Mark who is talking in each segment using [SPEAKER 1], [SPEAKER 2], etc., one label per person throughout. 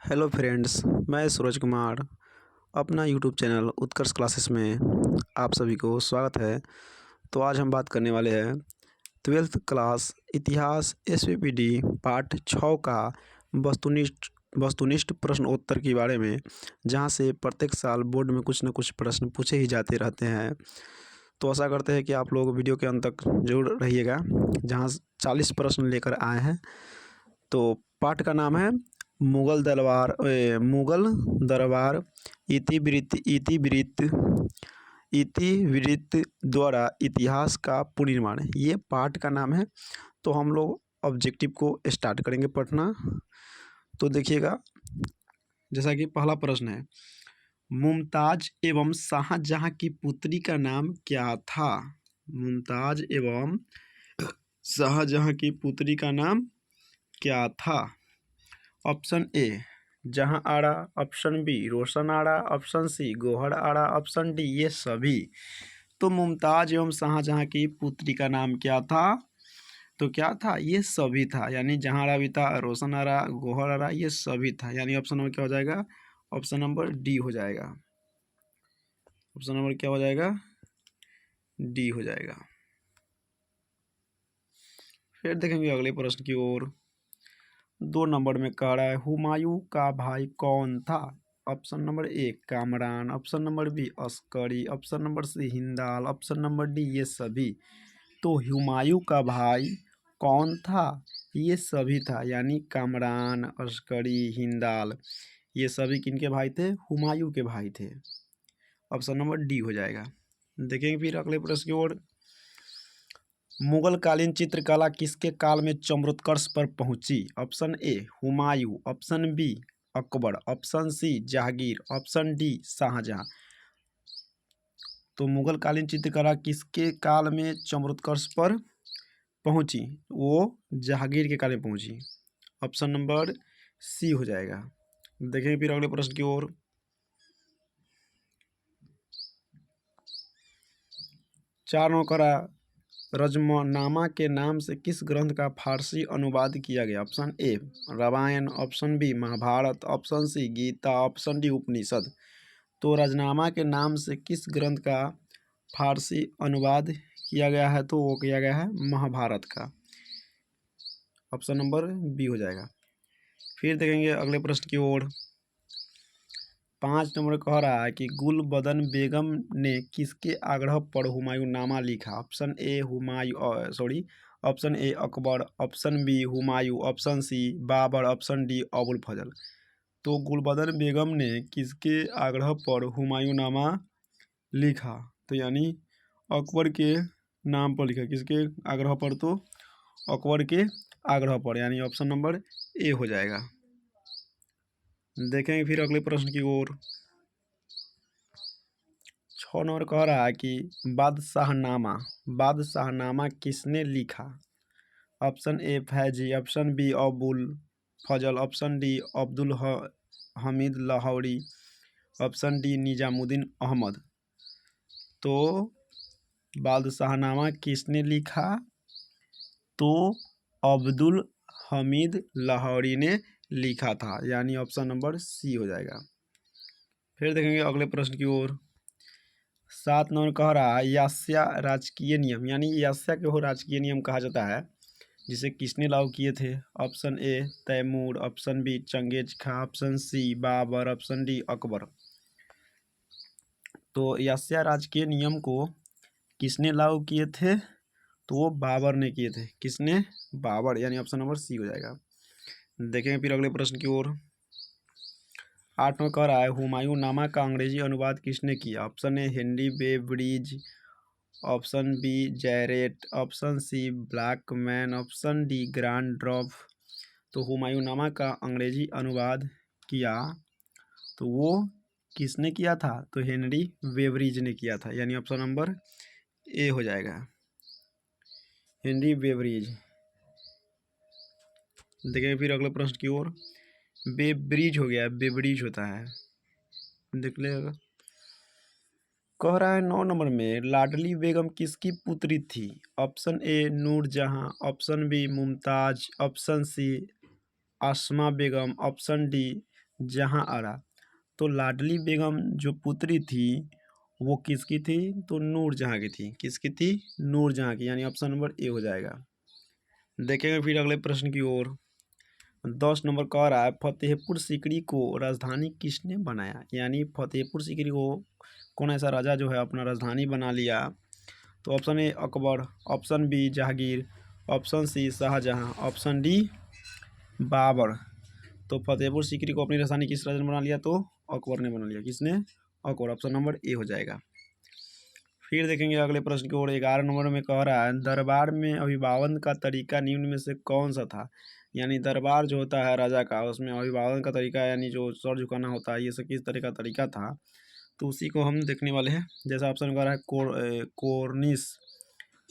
[SPEAKER 1] Hello friends, मैं सूरज कुमार अपना YouTube channel उत्कर्ष classes में आप सभी को स्वागत है। तो आज हम बात करने वाले हैं 12th क्लास इतिहास एसवीपीडी पार्ट 6 का वस्तुनिष्ठ प्रश्नोत्तर के बारे में, जहां से प्रत्येक साल बोर्ड में कुछ न कुछ प्रश्न पूछे ही जाते रहते हैं। तो आशा करते हैं कि आप लोग वीडियो के अंत तक जरूर रहिएगा, जहां 40 प्रश्न लेकर आए हैं। तो पाठ का नाम है मुगल दरबार इतिवृत्त द्वारा इतिहास का पुनर्निर्माण, ये पाठ का नाम है। तो हम लोग ऑब्जेक्टिव को स्टार्ट करेंगे पढ़ना। तो देखिएगा, जैसा कि पहला प्रश्न है, मुमताज एवं शाहजहां की पुत्री का नाम क्या था? मुमताज एवं शाहजहां की पुत्री का नाम क्या था? ऑप्शन ए जहां आरा, ऑप्शन बी रोशन आरा, ऑप्शन सी गौहर आरा, ऑप्शन डी ये सभी। तो मुमताज एवं शाहजहां की पुत्री का नाम क्या था? तो क्या था? ये सभी था। यानी जहां आरा भी था, रोशन आरा, गौहर आरा, ये सभी था। यानी ऑप्शन नंबर क्या हो जाएगा? ऑप्शन नंबर डी हो जाएगा। ऑप्शन नंबर क्या हो जाएगा? डी हो जाएगा। फिर देखेंगे अगले प्रश्न की ओर। 2 नंबर में कह रहा है, हुमायूं का भाई कौन था? Option number A Kamran, option number B Askari, option number C Hindal, option number D ये सभी। तो हुमायूं का भाई कौन था? ये सभी था। यानी कामरान, अस्करी, हिंदाल, ये सभी किनके भाई थे? हुमायूं के भाई थे। ऑप्शन नंबर डी हो जाएगा। देखेंगे फिर अगले प्रश्न की ओर। मुगल कालीन चित्रकला किसके काल में चरमोत्कर्ष पर पहुंची? Option A Humayun, option B Akbar, option C Jahangir, option D Shahjahan. तो मुगल कालीन चित्रकला किसके काल में चरमोत्कर्ष पर पहुंची? वो जहांगीर के काल में पहुंची। ऑप्शन नंबर सी हो जाएगा। देखेंगे फिर अगले प्रश्न की ओर। 4 नंबर करा, रजमनामा के नाम से किस ग्रंथ का फारसी अनुवाद किया गया? Option A Ramayan, option B Mahabharat, option C Gita, option D Upanishad. तो रजनामा के नाम से किस ग्रंथ का फारसी अनुवाद किया गया है? तो वो किया गया है महाभारत का। ऑप्शन नंबर बी हो जाएगा। फिर देखेंगे अगले प्रश्न की ओर। 5 नंबर कह रहा है कि गुलबदन बेगम ने किसके आग्रह पर हुमायूंनामा लिखा? Option A option A Akbar, option B Humayun, option C Babur, option D Abul Fazal. तो गुलबदन बेगम ने किसके आग्रह पर हुमायूंनामा लिखा? तो यानी अकबर के नाम पर लिखा। किसके आग्रह पर? तो अकबर के आग्रह पर। यानी ऑप्शन नंबर ए हो जाएगा। देखेंगे फिर अगले प्रश्न की ओर। 6 नंबर कह रहा है कि बादशाहनामा किसने लिखा? Option A Faizi, option B Abul Fazl, option D Abdul Hamid Lahori, option D Nizamuddin Ahmad. तो बादशाहनामा किसने लिखा? तो अब्दुल हमीद लाहौरी ने लिखा था। यानी ऑप्शन नंबर सी हो जाएगा। फिर देखेंगे अगले प्रश्न की ओर। 7 नंबर कह रहा है, यास्या राजकीय नियम, यानी यास्या के हो राजकीय नियम कहा जाता है, जिसे किसने लागू किए थे? Option A Timur, option B Changez Khan, option C Babur, option D Akbar. तो यास्या राजकीय नियम को किसने लागू किए थे? तो वो बाबर ने किए थे। किसने? बाबर। यानी ऑप्शन नंबर सी हो जाएगा। देखेंगे फिर अगले प्रश्न की ओर। 8 में कह रहा है, हुमायूंनामा का अंग्रेजी अनुवाद किसने किया? Option A Henry Beveridge, option B Jarrett, option C Blochmann, option D grand drop. तो हुमायूंनामा का अंग्रेजी अनुवाद किया, तो वो किसने किया था? तो हेनरी बेब्रिज ने किया था। यानी ऑप्शन नंबर ए हो जाएगा, हेनरी बेब्रिज। देखेंगे फिर अगले प्रश्न की ओर। बेब्रिज हो गया, बेब्रिज होता है, देख लेगा। कह रहा है 9 नंबर में, लाडली बेगम किसकी पुत्री थी? Option A Nurjahan, option B Mumtaz, option C Asma Begum, option D Jahan Ara. तो लाडली बेगम जो पुत्री थी वो किसकी थी? तो नूरजहाँ की थी। किसकी थी? नूरजहाँ की, यानी ऑप्शन नंबर ए हो जाएगा। देखेंगे फिर अगले प्रश्न की ओर। 10 नंबर कह रहा है फतेहपुर सीकरी को राजधानी किसने बनाया? यानी फतेहपुर सीकरी को कौन ऐसा राजा जो है अपना राजधानी बना लिया? तो option A Akbar, option B Jahangir, option C Shahjahan, option D Babur. तो फतेहपुर सीकरी को अपनी राजधानी किस राजा ने बना लिया? तो अकबर ने बना लिया। किसने? अकबर। ऑप्शन नंबर ए हो जाएगा। फिर देखेंगे अगले प्रश्न की ओर। 11 नंबर में कह रहा है दरबार में अभिवादन का तरीका निम्न में से कौन सा था? यानी दरबार जो होता है राजा का, उसमें अभिवादन का तरीका यानी जो सर झुकाना होता है, ये सब किस तरह का तरीका था? तो उसी को हम देखने वाले हैं। जैसा ऑप्शन कह रहा है कोर्निश,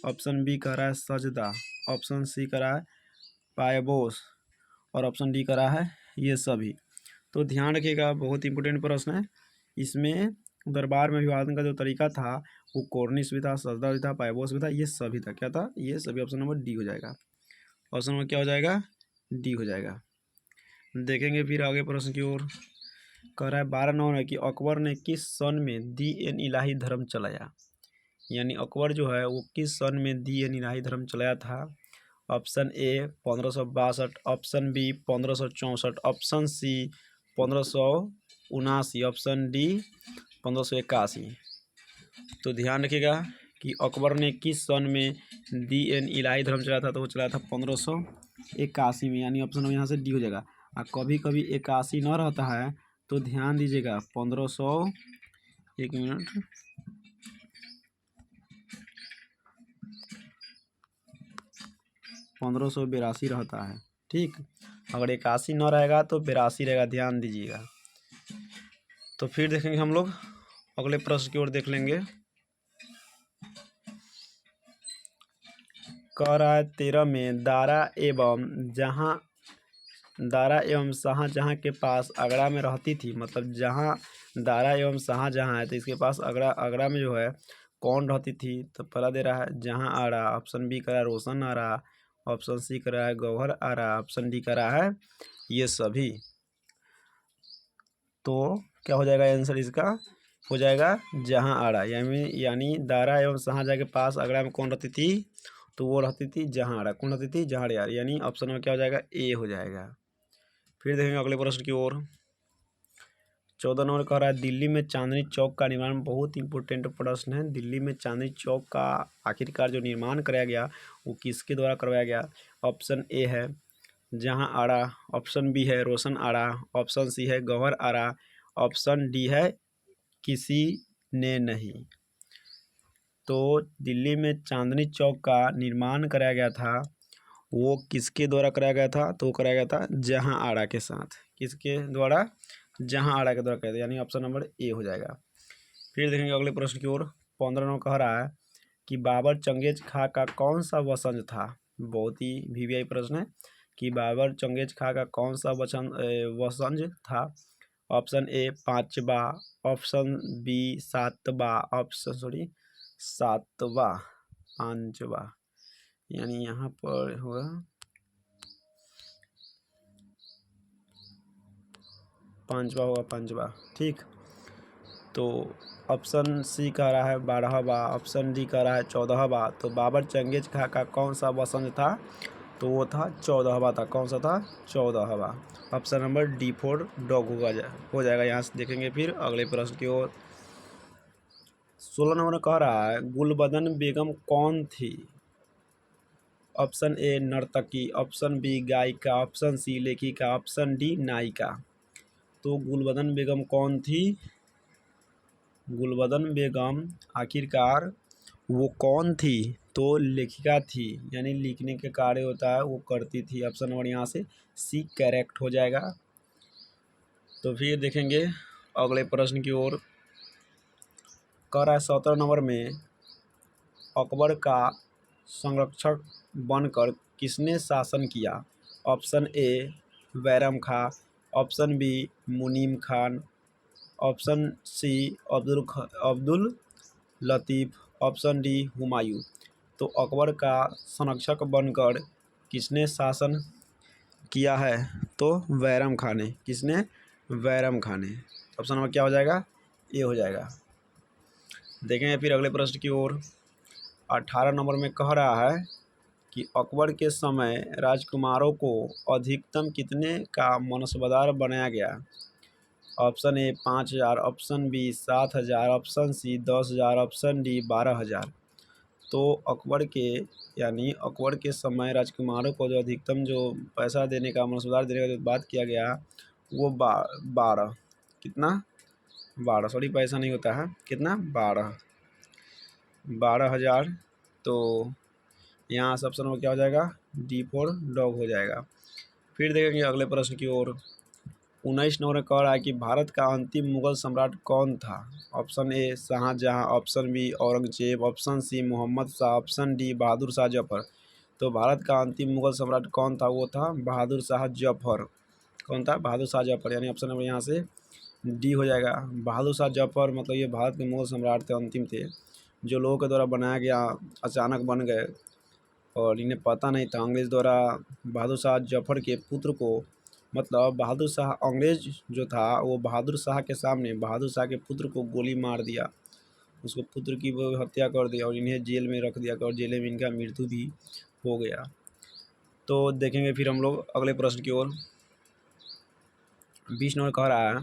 [SPEAKER 1] ऑप्शन बी कह रहा है सजदा, ऑप्शन सी कह रहा है पायबोस और ऑप्शन डी कह रहा है ये सभी। तो ध्यान रखिएगा, बहुत इंपॉर्टेंट प्रश्न है। इसमें दरबार में अभिवादन का जो तरीका था वो कोर्निश भी था, सजदा भी था, पायबोस भी था, ये सभी था। क्या था? ये सभी। ऑप्शन नंबर डी हो जाएगा। ऑप्शन नंबर क्या हो जाएगा? डी हो जाएगा। देखेंगे फिर आगे प्रश्न की ओर। कह रहा है 12 नंबर है कि अकबर ने किस सन में दीन इलाही धर्म चलाया? यानी अकबर जो है वो किस सन में दीन इलाही धर्म चलाया था? Option A 1562, option B 1564, option C 1579, option D 1581। तो ध्यान रखिएगा कि अकबर ने किस सन में दीन इलाही धर्म चलाया था? तो वो चलाया था 1581 में, यानी ऑप्शन यहाँ से डी हो जाएगा। और कभी कभी 81 न रहता है तो ध्यान दीजिएगा 1500, एक मिनट, 1582 रहता है। ठीक, अगर 81 न रहेगा तो 82 रहेगा, ध्यान दीजिएगा। तो फिर देखेंगे हम लोग अगले प्रश्न की ओर देख लेंगे। कह रहा है 13 में दारा एवं शाहजहाँ के पास आगरा में रहती थी। मतलब जहाँ दारा एवं शाहजहाँ है तो इसके पास आगरा में जो है कौन रहती थी? तो पहला दे रहा है जहाँ आरा, ऑप्शन बी कर रहा है रोशन आरा, ऑप्शन सी कर रहा है गौहर आरा, ऑप्शन डी कर रहा है ये सभी। तो क्या हो जाएगा आंसर इसका? हो जाएगा जहाँ आरा। यानी दारा एवं शाहजहाँ के पास आगरा में कौन रहती थी? तो वो रहती थी जहाँ आरा। कौन रहती थी? जहाँ आरा। यानी ऑप्शन में क्या हो जाएगा? ए हो जाएगा। फिर देखेंगे अगले प्रश्न की ओर। 14 नंबर कह रहा है दिल्ली में चांदनी चौक का निर्माण, बहुत इंपॉर्टेंट प्रश्न है। दिल्ली में चांदनी चौक का आखिरकार जो निर्माण कराया गया वो किसके द्वारा करवाया गया? ऑप्शन ए है जहाँ आरा, ऑप्शन बी है रोशन आरा, ऑप्शन सी है गौहर आरा, ऑप्शन डी है किसी ने नहीं। तो दिल्ली में चांदनी चौक का निर्माण कराया गया था वो किसके द्वारा कराया गया था? तो वो कराया गया था जहाँ आरा के साथ। किसके द्वारा? जहाँ आरा के द्वारा कराया था, यानी ऑप्शन नंबर ए हो जाएगा। फिर देखेंगे अगले प्रश्न की ओर। 15 नंबर कह रहा है कि बाबर चंगेज खां का कौन सा वंशज था? बहुत ही वीवीआई प्रश्न है कि बाबर चंगेज खां का कौन सा वंशज था? ऑप्शन ए पांचवा, ऑप्शन बी सातवा, पांचवा, यानी यहाँ पर होगा पांचवा, होगा पांचवा। ठीक, तो ऑप्शन सी कह रहा है 12वां, ऑप्शन डी कह रहा है 14वां। तो बाबर चंगेज खां का कौन सा वंशज था? तो वो था 14वां था। कौन सा था? 14वां। ऑप्शन नंबर डी 4 डॉग हो जाएगा। यहाँ से देखेंगे फिर अगले प्रश्न की ओर। 16 नंबर कह रहा है गुलबदन बेगम कौन थी? ऑप्शन ए नर्तकी, ऑप्शन बी गायिका, ऑप्शन सी लेखिका, ऑप्शन डी नायिका। तो गुलबदन बेगम कौन थी? गुलबदन बेगम आखिरकार वो कौन थी? तो लेखिका थी, यानी लिखने के कार्य होता है वो करती थी। ऑप्शन नंबर यहाँ से सी करेक्ट हो जाएगा। तो फिर देखेंगे अगले प्रश्न की ओर। कह रहा है 17 नंबर में अकबर का संरक्षक बनकर किसने शासन किया? Option A Bairam Khan, option B Munim Khan, option C Abdul Latif, option D Humayun. तो अकबर का संरक्षक बनकर किसने शासन किया है? तो बैरम खान ने। किसने? बैरम खान है। ऑप्शन नंबर क्या हो जाएगा, ए हो जाएगा। देखेंगे फिर अगले प्रश्न की ओर। 18 नंबर में कह रहा है कि अकबर के समय राजकुमारों को अधिकतम कितने का मनसबदार बनाया गया। Option A 5,000, option B 7,000, option C 10,000, option D 12,000। तो अकबर के यानी अकबर के समय राजकुमारों को जो अधिकतम जो पैसा देने का मनसबदार देने का जो बात किया गया वो 12 कितना 12 सॉरी पैसा नहीं होता है, कितना 12,000। तो यहाँ से ऑप्शन नंबर क्या हो जाएगा, डी फॉर डॉग हो जाएगा। फिर देखेंगे अगले प्रश्न की ओर। 19 नंबर में कह रहा है कि भारत का अंतिम मुगल सम्राट कौन था। Option A Shahjahan, option B Aurangzeb, option C Mohammad Shah, option D Bahadur Shah Zafar. तो भारत का अंतिम मुगल सम्राट कौन था, वो था बहादुर शाह जफर। कौन था, बहादुर शाह जफर। यानी ऑप्शन नंबर यहाँ से डी हो जाएगा। बहादुर शाह जफर मतलब ये भारत के मुगल सम्राट थे, अंतिम थे, जो लोगों के द्वारा बनाया गया, अचानक बन गए और इन्हें पता नहीं था। अंग्रेज़ द्वारा बहादुर शाह जफर के पुत्र को, मतलब बहादुर शाह अंग्रेज जो था वो बहादुर शाह के सामने बहादुर शाह के पुत्र को गोली मार दिया, उसको पुत्र की वो हत्या कर दिया और इन्हें जेल में रख दिया और जेल में इनका मृत्यु भी हो गया। तो देखेंगे फिर हम लोग अगले प्रश्न की ओर। 20 नंबर कह रहा है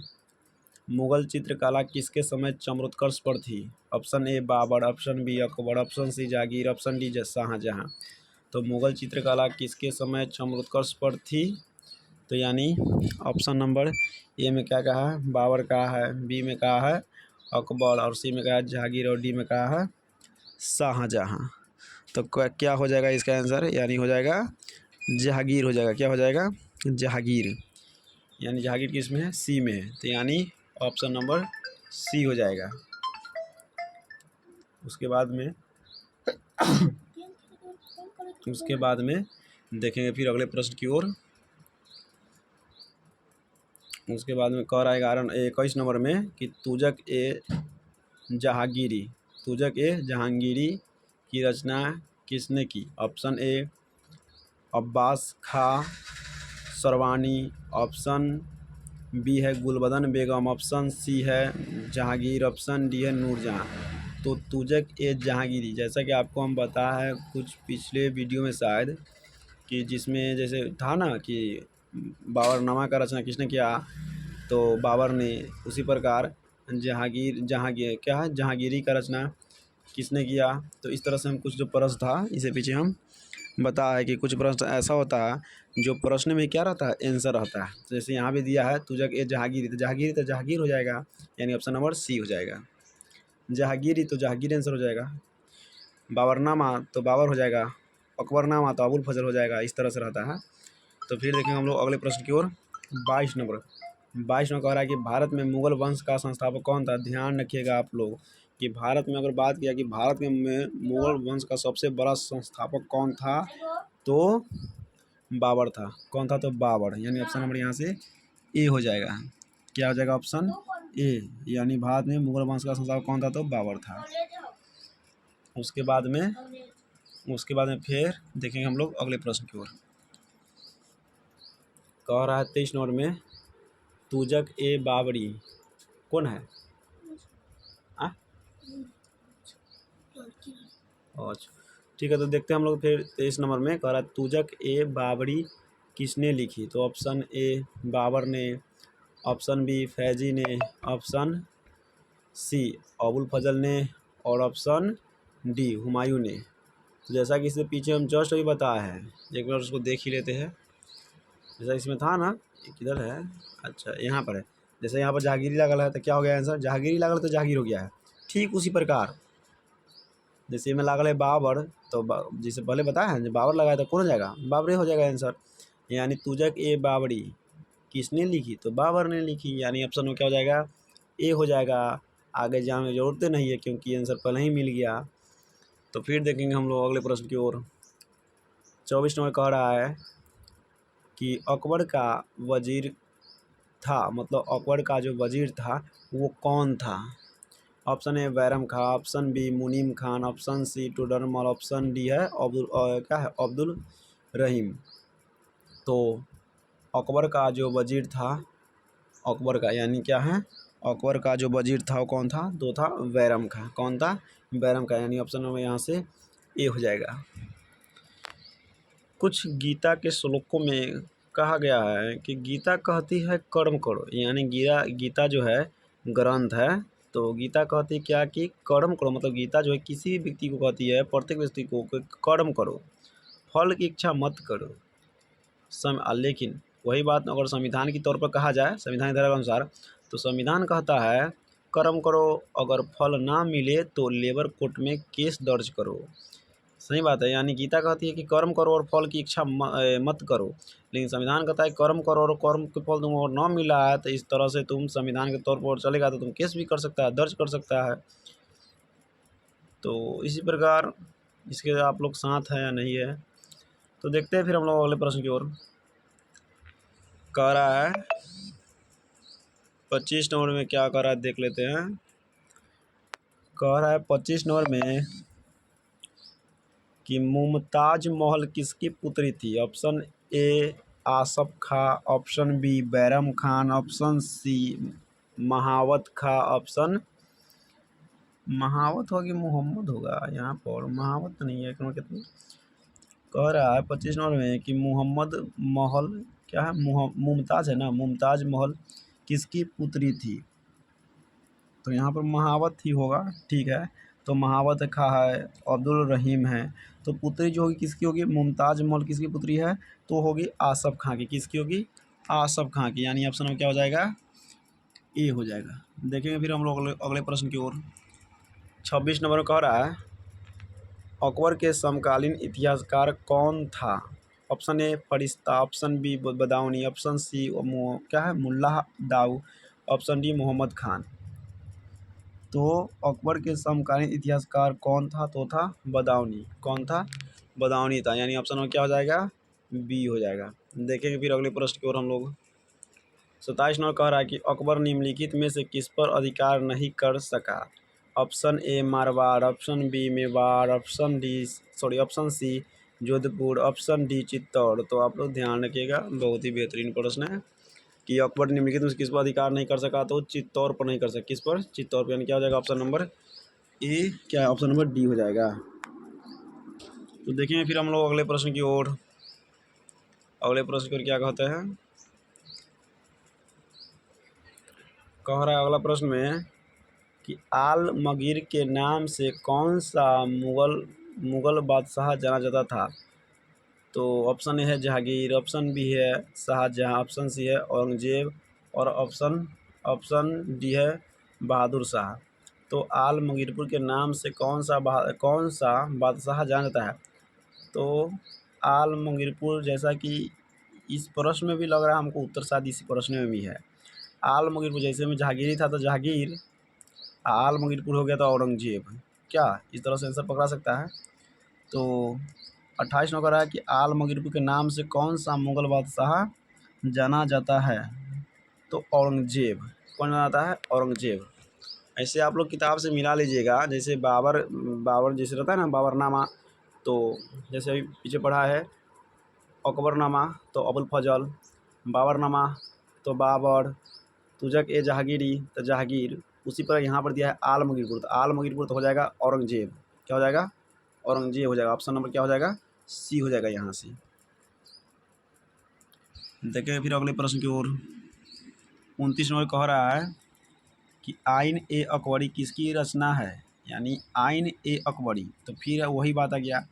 [SPEAKER 1] मुगल चित्रकला किसके समय चमत्कृष पर थी। Option A Babur, option B Akbar, option C Jahangir, option D Shahjahan. तो मुगल चित्रकला किसके समय चमत्कृष पर थी। तो यानी ऑप्शन नंबर ए में क्या कहा है, बाबर कहा है, बी में कहा है अकबर और सी में कहा है जहांगीर और डी में कहा है शाहजहाँ। तो क्या हो जाएगा इसका आंसर, यानी हो जाएगा जहांगीर हो जाएगा। क्या हो जाएगा, जहांगीर। यानी जहांगीर किस में है, सी में है। तो यानी ऑप्शन नंबर सी हो जाएगा। उसके बाद में देखेंगे फिर अगले प्रश्न की ओर। उसके बाद में कह रहा है 21 नंबर में कि तुजक ए जहांगीरी की रचना किसने की। Option A Abbas Khan Sarwani, option B है गुलबदन बेगम, ऑप्शन सी है जहांगीर, ऑप्शन डी है नूरजहाँ। तो तुजक ए जहांगीरी, जैसा कि आपको हम बताया है कुछ पिछले वीडियो में शायद, कि जिसमें जैसे था ना कि बाबरनामा का रचना किसने किया, तो बाबर ने। उसी प्रकार जहांगीर क्या है, जहांगीरी का रचना किसने किया। तो इस तरह से हम कुछ जो प्रश्न था इसे पीछे हम बता है कि कुछ प्रश्न ऐसा होता है जो प्रश्न में क्या रहता है, आंसर रहता है। तो जैसे यहाँ भी दिया है तुजक ए जहांगीरी, तो जहांगीर हो जाएगा। यानी ऑप्शन नंबर सी हो जाएगा। जहांगीरी तो जहांगीर आंसर हो जाएगा। बाबरनामा तो बाबर हो जाएगा। अकबरनामा तो अबुल फजल हो जाएगा। इस तरह से रहता है। तो फिर देखेंगे हम लोग अगले प्रश्न की ओर। 22 नंबर कह रहा है कि भारत में मुगल वंश का संस्थापक कौन था। ध्यान रखिएगा आप लोग कि भारत में अगर बात किया कि भारत में मुगल वंश का सबसे बड़ा संस्थापक कौन था, तो बाबर था। कौन था, तो बाबर। यानी ऑप्शन नंबर यहाँ से ए हो जाएगा। क्या हो जाएगा, ऑप्शन ए। यानी भारत में मुगल वंश का संस्थापक कौन था, तो बाबर था। उसके बाद में फिर देखेंगे हम लोग अगले प्रश्न की ओर। कह रहा है 23 नंबर में तुजक ए बाबरी कौन है। अच्छा ठीक है, तो देखते हैं हम लोग फिर 23 नंबर में कह रहा है तुजक ए बाबरी किसने लिखी। तो ऑप्शन ए बाबर ने, ऑप्शन बी फैजी ने, ऑप्शन सी अबुल फजल ने और ऑप्शन डी हुमायूं ने। तो जैसा कि इससे पीछे हम जस्ट अभी बताया है, एक बार उसको देख ही लेते हैं। जैसा इसमें था ना, किधर है, अच्छा यहाँ पर है। जैसे यहाँ पर जहांगीरी लागल है तो क्या हो गया आंसर, जहांगीरी लागल तो जहांगीर हो गया है। ठीक उसी प्रकार जैसे में लागल है बाबर, तो जिसे पहले बताया है बाबर लगाया तो कौन हो जाएगा, बाबरे हो जाएगा आंसर। यानी तुजक ए बाबरी किसने लिखी, तो बाबर ने लिखी। यानी ऑप्शन में क्या हो जाएगा, ए हो जाएगा। आगे जाने की जरूरत नहीं है क्योंकि आंसर पहले ही मिल गया। तो फिर देखेंगे हम लोग अगले प्रश्न की ओर। 24 नंबर कह रहा है कि अकबर का वजीर था, मतलब अकबर का जो वजीर था वो कौन था। Option A Bairam Khan, option B Munim Khan, option C Todarmal, option D है अब्दुल रहीम। तो अकबर का जो वजीर था अकबर का, यानी क्या है, अकबर का जो वजीर था वो कौन था, तो था बैरम खां। कौन था, बैरम खां, यानी ऑप्शन नंबर यहाँ से ए हो जाएगा। कुछ गीता के श्लोकों में कहा गया है कि गीता कहती है कर्म करो, यानी गीता जो है ग्रंथ है, तो गीता कहती है क्या कि कर्म करो, मतलब गीता जो है किसी भी व्यक्ति को कहती है, प्रत्येक व्यक्ति को कि कर्म करो, फल की इच्छा मत करो। लेकिन वही बात अगर संविधान के तौर पर कहा जाए, संविधान की धारा के अनुसार, तो संविधान कहता है कर्म करो, अगर फल ना मिले तो लेबर कोर्ट में केस दर्ज करो। सही बात है, यानी गीता कहती है कि कर्म करो और फल की इच्छा मत करो, लेकिन संविधान कहता है कर्म करो और कर्म के फल तुमको न मिला है तो इस तरह से तुम संविधान के तौर पर चलेगा तो तुम केस भी कर सकता है, दर्ज कर सकता है। तो इसी प्रकार इसके आप लोग साथ हैं या नहीं है, तो देखते हैं फिर हम लोग अगले प्रश्न की ओर। कह रहा है 25 नंबर में क्या कह रहा है देख लेते हैं। कह रहा है 25 नंबर में कि मुमताज महल किसकी पुत्री थी। Option A Asaf Khan, option B Bairam Khan, option C Mahabat Khan, option महावत होगी मोहम्मद होगा यहाँ पर, महावत नहीं है क्योंकि कह रहा है 25 नंबर में कि मोहम्मद महल क्या है, मुमताज है ना, मुमताज महल किसकी पुत्री थी, तो यहाँ पर महावत ही होगा। ठीक है, तो महावत खां है, अब्दुल रहीम है, तो पुत्री जो होगी किसकी होगी, मुमताज महल किसकी पुत्री है, तो होगी आसफ खां की। किसकी होगी, आसफ खां की, यानी ऑप्शन में क्या हो जाएगा, ए हो जाएगा। देखेंगे फिर हम लोग अगले प्रश्न की ओर। 26 नंबर कह रहा है अकबर के समकालीन इतिहासकार कौन था। ऑप्शन ए फरिश्ता, ऑप्शन बी बदाऊनी, ऑप्शन सी क्या है मुल्ला दाऊ, ऑप्शन डी मोहम्मद खान। तो अकबर के समकालीन इतिहासकार कौन था, तो था बदाऊनी। कौन था, बदाऊनी था, यानी ऑप्शन में क्या हो जाएगा, बी हो जाएगा। देखेंगे फिर अगले प्रश्न की ओर हम लोग। 27 नंबर कह रहा है कि अकबर निम्नलिखित में से किस पर अधिकार नहीं कर सका। Option A Marwar, option B Mewar, option C Jodhpur, option D Chittor. तो आप लोग ध्यान रखिएगा, बहुत ही बेहतरीन प्रश्न है कि अकबर निम्नलिखित में से किस पर अधिकार नहीं कर सका, तो चित्तौड़ पर नहीं कर सका। किस पर, चित्तौड़ पर, यानी क्या हो जाएगा ऑप्शन नंबर ए, क्या ऑप्शन नंबर डी हो जाएगा। तो देखेंगे फिर हम लोग अगले प्रश्न की ओर। अगले प्रश्न की ओर क्या कहते हैं, कह रहा है अगला प्रश्न में कि आलमगीर के नाम से कौन सा मुगल बादशाह जाना जाता था। तो ऑप्शन ए है जहांगीर, ऑप्शन बी है शाहजहां, ऑप्शन सी है औरंगजेब, और ऑप्शन डी है बहादुर शाह। तो आलमगीरपुर के नाम से कौन सा बादशाह जाना जाता है। तो आलमगीरपुर, जैसा कि इस प्रश्न में भी लग रहा है हमको उत्तर शायद इसी प्रश्न में भी है। आलमगीरपुर जैसे में जहांगीरी था तो जहांगीर, आलमगीरपुर हो गया तो औरंगजेब, क्या इस तरह से आंसर पकड़ा सकता है। तो 28 नंबर है कि आलमगीरपुर के नाम से कौन सा मुगल बादशाह जाना जाता है, तो औरंगजेब। कौन जाना जाता है, औरंगजेब। ऐसे आप लोग किताब से मिला लीजिएगा, जैसे बाबर जैसे रहता है ना बाबरनामा, तो जैसे अभी पीछे पढ़ा है अकबरनामा तो अबुल फजल, बाबरनामा तो बाबर, तुजक ए जहांगीरी तो जहांगीर, उसी पर यहाँ पर दिया है आलमगीरपुर, तो आलमगीरपुर तो हो जाएगा औरंगजेब। क्या हो जाएगा, औरंगजेब हो जाएगा। ऑप्शन नंबर क्या हो जाएगा, सी हो जाएगा यहाँ से। देखें फिर अगले प्रश्न की ओर। 29 नंबर कह रहा है कि आइन ए अकबरी किसकी रचना है, यानी आइन ए अकबरी, तो फिर वही बात आ गया,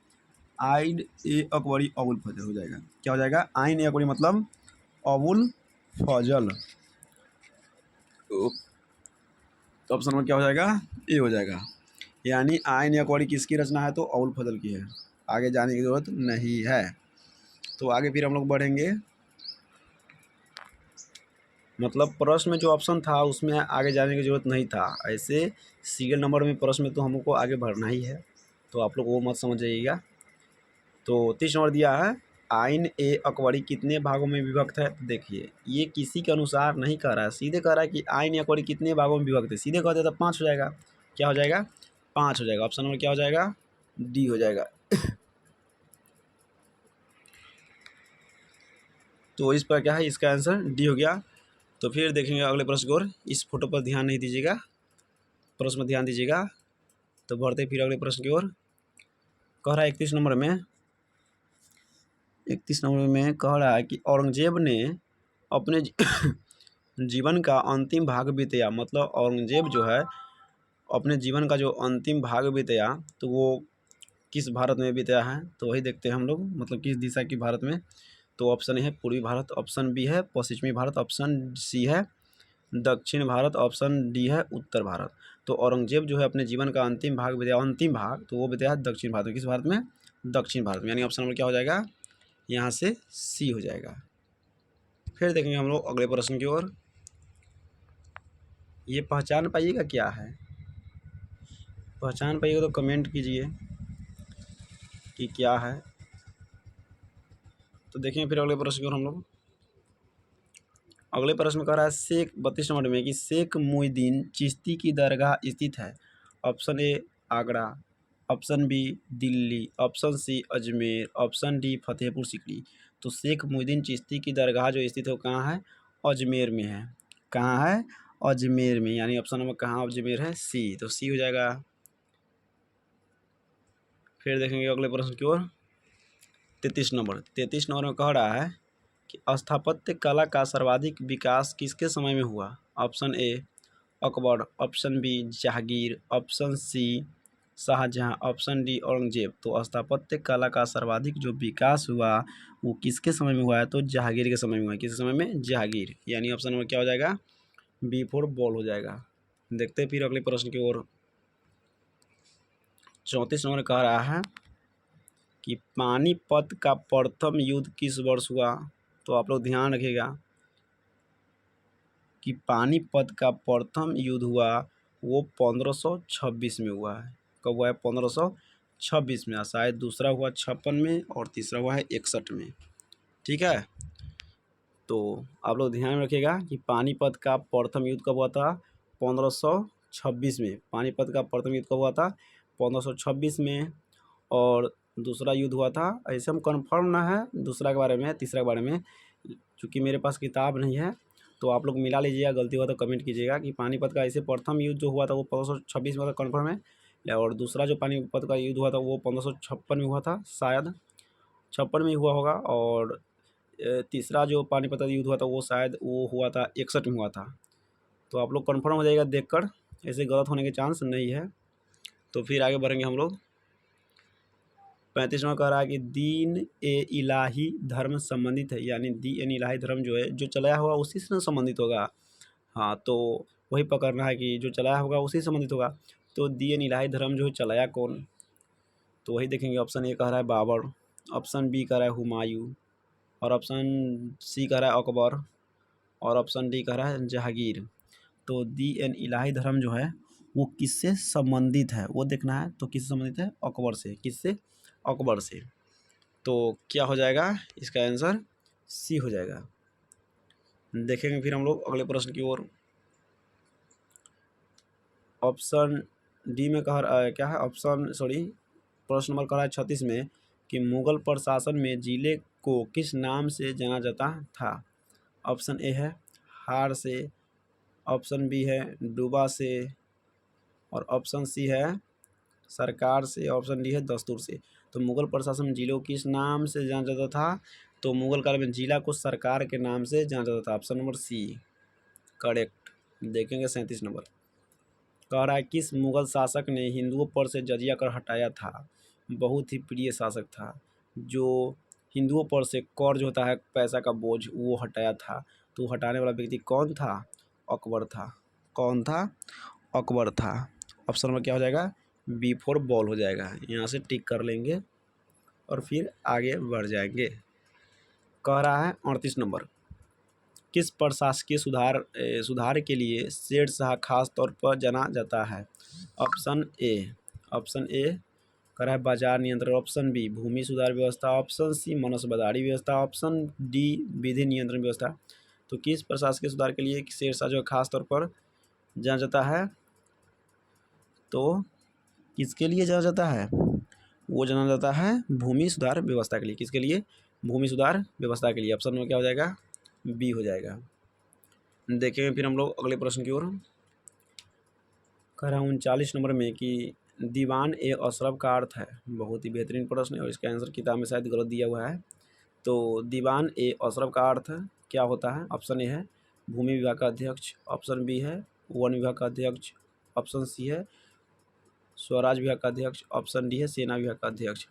[SPEAKER 1] आइन ए अकबरी अबुल फजल हो जाएगा। क्या हो जाएगा, आइन ए अकबरी मतलब अबुल फजल। तो ऑप्शन नंबर क्या हो जाएगा, ए हो जाएगा, यानी आइन ए अकबरी किसकी रचना है, तो अबुल फजल की है। आगे जाने की ज़रूरत नहीं है। तो आगे फिर हम लोग बढ़ेंगे, मतलब प्रश्न में जो ऑप्शन था उसमें आगे जाने की ज़रूरत नहीं था। ऐसे सीरियल नंबर में प्रश्न में तो हमको आगे बढ़ना ही है, तो आप लोग वो मत समझ जाइएगा। तो 30 नंबर दिया है आइन ए अकबरी कितने भागों में विभक्त है। तो देखिए ये किसी के अनुसार नहीं कह रहा है, सीधे कह रहा है कि आइन ए अकबरी कितने भागों में विभक्त है। सीधे कह देता 5 हो जाएगा। क्या हो जाएगा, 5 हो जाएगा। ऑप्शन नंबर क्या हो जाएगा, डी हो जाएगा। तो इस पर क्या है, इसका आंसर डी हो गया। तो फिर देखेंगे अगले प्रश्न की ओर। इस फोटो पर ध्यान नहीं दीजिएगा, प्रश्न में ध्यान दीजिएगा। तो बढ़ते फिर अगले प्रश्न की ओर। कह रहा है 31 नंबर में, 31 नंबर में कह रहा है कि औरंगजेब ने अपने जीवन का अंतिम भाग बिताया, मतलब औरंगजेब जो है अपने जीवन का जो अंतिम भाग बिताया तो वो किस भारत में बिताया है, तो वही देखते हैं हम लोग, मतलब किस दिशा की भारत में। तो ऑप्शन ए है पूर्वी भारत, ऑप्शन बी है पश्चिमी भारत, ऑप्शन सी है दक्षिण भारत, ऑप्शन डी है उत्तर भारत। तो औरंगजेब जो है अपने जीवन का अंतिम भाग बिताया, अंतिम भाग तो वो बिताया दक्षिण भारत में। किस भारत में? दक्षिण भारत में, यानी ऑप्शन नंबर क्या हो जाएगा यहाँ से सी हो जाएगा। फिर देखेंगे हम लोग अगले प्रश्न की ओर। ये पहचान पाइएगा क्या है, पहचान पाइएगा तो कमेंट कीजिए कि क्या है। तो देखें फिर अगले प्रश्न की ओर हम लोग। अगले प्रश्न में कह रहा है शेख 32 नंबर में कि शेख मुहिद्दीन चिश्ती की दरगाह स्थित है। Option A Agra, option B Delhi, option C Ajmer, option D Fatehpur Sikri. तो शेख मुहिद्दीन चिश्ती की दरगाह जो स्थित है वो कहाँ है? अजमेर में है। कहाँ है? अजमेर में, यानी ऑप्शन नंबर कहाँ अजमेर है? सी, तो सी हो जाएगा। फिर देखेंगे अगले प्रश्न की ओर। 33 नंबर में कह रहा है कि स्थापत्य कला का सर्वाधिक विकास किसके समय में हुआ? Option A Akbar, option B Jahangir, option C Shahjahan, option D Aurangzeb. तो स्थापत्य कला का सर्वाधिक जो विकास हुआ वो किसके समय में हुआ है? तो जहांगीर के समय में हुआ है। किस समय में? जहांगीर, यानी ऑप्शन नंबर क्या हो जाएगा? बी फोर बॉल हो जाएगा। देखते हैं फिर अगले प्रश्न की ओर। 34 नंबर कह रहा है कि पानीपत का प्रथम युद्ध किस वर्ष हुआ? तो आप लोग ध्यान रखिएगा कि पानीपत का प्रथम युद्ध हुआ वो 1526 में हुआ है। कब हुआ है? 1526 में। शायद दूसरा हुआ 56 में और तीसरा हुआ है 61 में। ठीक है, तो आप लोग ध्यान में रखिएगा कि पानीपत का प्रथम युद्ध कब हुआ था? 1526 में। पानीपत का प्रथम युद्ध कब हुआ था? 1526 में। और दूसरा युद्ध हुआ था, ऐसे हम कंफर्म ना है दूसरा के बारे में, तीसरा के बारे में, क्योंकि मेरे पास किताब नहीं है। तो आप लोग मिला लीजिएगा, गलती हुआ तो कमेंट कीजिएगा कि पानीपत का ऐसे प्रथम युद्ध जो हुआ था वो 1526 में कन्फर्म है, और दूसरा जो पानीपत का युद्ध हुआ था वो 1556 में हुआ था, शायद 56 में हुआ होगा। और तीसरा जो पानीपत का युद्ध हुआ था वो शायद वो हुआ था 61 में हुआ था। तो आप लोग कन्फर्म हो जाएगा देखकर, ऐसे गलत होने के चांस नहीं है। तो फिर आगे बढ़ेंगे हम लोग। 35 में कह रहा है कि दीन ए इलाही धर्म संबंधित है, यानी दीन इलाही धर्म जो है जो चलाया हुआ उसी से संबंधित होगा। हाँ, तो वही पकड़ना है कि जो चलाया होगा उसी से संबंधित होगा। तो दीन इलाही धर्म जो है चलाया कौन? तो वही देखेंगे। ऑप्शन ए कह रहा है बाबर, ऑप्शन बी कह रहा है हुमायूं, और ऑप्शन सी कह रहा है अकबर, और ऑप्शन डी कह रहा है जहांगीर। तो दीन इलाही धर्म जो है वो किससे संबंधित है वो देखना है। तो किससे संबंधित है? अकबर से। किससे? अकबर से। तो क्या हो जाएगा इसका आंसर? सी हो जाएगा। देखेंगे फिर हम लोग अगले प्रश्न की ओर। ऑप्शन डी में क्या है? प्रश्न नंबर कह रहा है 36 में कि मुगल प्रशासन में जिले को किस नाम से जाना जाता था? ऑप्शन ए है हार से, ऑप्शन बी है डूबा से, और ऑप्शन सी है सरकार से, ऑप्शन डी है दस्तूर से। तो मुगल प्रशासन में जिलों को किस नाम से जाना जाता था? तो मुगल काल में जिला को सरकार के नाम से जाना जाता था। Option number C correct. देखेंगे 37 नंबर कह रहा है किस मुगल शासक ने हिंदुओं पर से जजिया कर हटाया था? बहुत ही प्रिय शासक था जो हिंदुओं पर से कर जो होता है पैसा का बोझ वो हटाया था। तो हटाने वाला व्यक्ति कौन था? अकबर था। कौन था? अकबर था। ऑप्शन नंबर क्या हो जाएगा? बी फोर बॉल हो जाएगा। यहाँ से टिक कर लेंगे और फिर आगे बढ़ जाएंगे। कह रहा है 38 नंबर किस प्रशासकीय सुधार के लिए शेरशाह खास तौर पर जाना जाता है? ऑप्शन ए कह रहा है बाजार नियंत्रण, ऑप्शन बी भूमि सुधार व्यवस्था, ऑप्शन सी मनसबदारी व्यवस्था, ऑप्शन डी विधि नियंत्रण व्यवस्था। तो किस प्रशासकीय सुधार के लिए शेरशाह जो खास तौर पर जाना जाता है? तो किसके लिए जाना जाता है? वो जाना जाता है भूमि सुधार व्यवस्था के लिए। किसके लिए? भूमि सुधार व्यवस्था के लिए। ऑप्शन में क्या हो जाएगा? बी हो जाएगा। देखेंगे फिर हम लोग अगले प्रश्न की ओर। कह रहा हूँ 39 नंबर में कि दीवान ए अशरफ का अर्थ है। बहुत ही बेहतरीन प्रश्न है और इसका आंसर किताब में शायद गलत दिया हुआ है। तो दीवान ए अशरफ का अर्थ क्या होता है? ऑप्शन ए है भूमि विभाग का अध्यक्ष, ऑप्शन बी है वन विभाग का अध्यक्ष, ऑप्शन सी है स्वराज विभाग का अध्यक्ष, ऑप्शन डी है सेना विभाग का अध्यक्ष।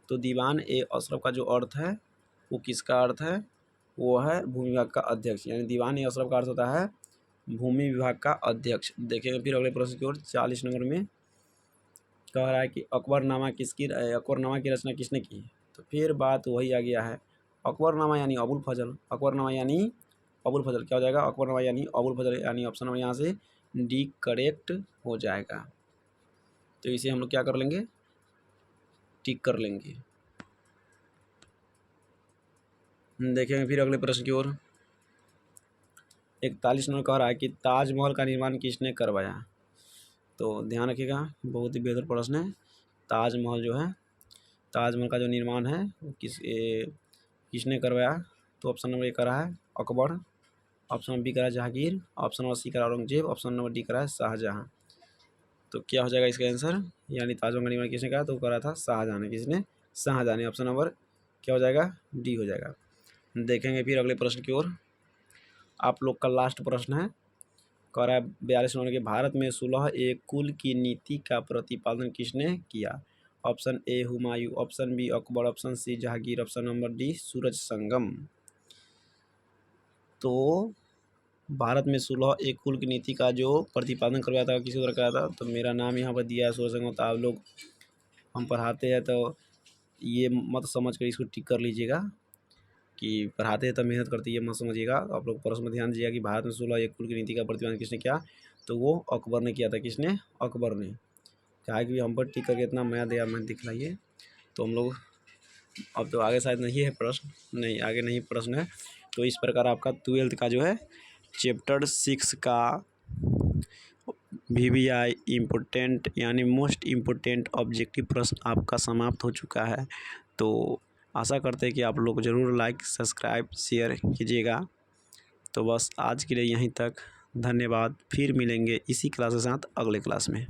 [SPEAKER 1] तो दीवान ए अशरफ का जो अर्थ है वो किसका अर्थ है? वो है भूमि विभाग का अध्यक्ष, यानी दीवान ए अशरफ का अर्थ होता है भूमि विभाग का अध्यक्ष। देखेंगे फिर अगले प्रश्न की ओर। 40 नंबर में कह रहा है कि अकबरनामा की रचना किसने की? तो फिर बात वही आ गया है, अकबरनामा यानी अबुल फजल। अकबरनामा यानी अबुल फजल क्या हो जाएगा? अकबरनामा यानी अबुल फजल, यानी ऑप्शन नंबर यहाँ से डी करेक्ट हो जाएगा। तो इसे हम लोग क्या कर लेंगे? टिक कर लेंगे। देखेंगे फिर अगले प्रश्न की ओर। 41 नंबर कह रहा है कि ताजमहल का निर्माण किसने करवाया? तो ध्यान रखिएगा, बहुत ही बेहतर प्रश्न है। ताजमहल जो है, ताजमहल का जो निर्माण है वो किसने करवाया? तो ऑप्शन नंबर ए करा है अकबर, ऑप्शन नंबर बी करा है जहांगीर, ऑप्शन नंबर सी करा औरंगजेब, ऑप्शन नंबर डी करा है शाहजहाँ। तो क्या हो जाएगा इसका आंसर? यानी ताजमहल का निर्माण किसने करा? तो करा था शाहजहाँ ने। किसने? शाहजहाँ ने। ऑप्शन नंबर क्या हो जाएगा? डी हो जाएगा। देखेंगे फिर अगले प्रश्न की ओर। आप लोग का लास्ट प्रश्न है, कह रहा है 42 नंबर के भारत में सुलह ए कुल की नीति का प्रतिपादन किसने किया? Option A Humayun, option B Akbar, option C Jahangir, option number D Suraj Sangam. तो भारत में सुलह ए कुल की नीति का जो प्रतिपादन करवाया था किसी द्वारा कराया था? तो मेरा नाम यहाँ पर दिया है सूरज संगम। तो आप लोग, हम पढ़ाते हैं तो ये मत समझ कर इसको टिक कर लीजिएगा कि पढ़ाते हैं तब मेहनत करते, ये मत समझिएगा। आप लोग प्रश्न में ध्यान दीजिएगा कि भारत में सुलह ए कुल की नीति का प्रतिपादन किसने किया? तो वो अकबर ने किया था। किसने? अकबर ने। कहा कि हम पर टिक करके इतना माया दया मत दिखलाइए। तो हम लोग, अब तो आगे शायद नहीं है प्रश्न, नहीं आगे नहीं प्रश्न है। तो इस प्रकार आपका 12th का जो है चैप्टर 6 का VVI इम्पोर्टेंट यानी मोस्ट इम्पोर्टेंट ऑब्जेक्टिव प्रश्न आपका समाप्त हो चुका है। तो आशा करते हैं कि आप लोग ज़रूर लाइक सब्सक्राइब शेयर कीजिएगा। तो बस आज के लिए यहीं तक, धन्यवाद। फिर मिलेंगे इसी क्लास के साथ अगले क्लास में।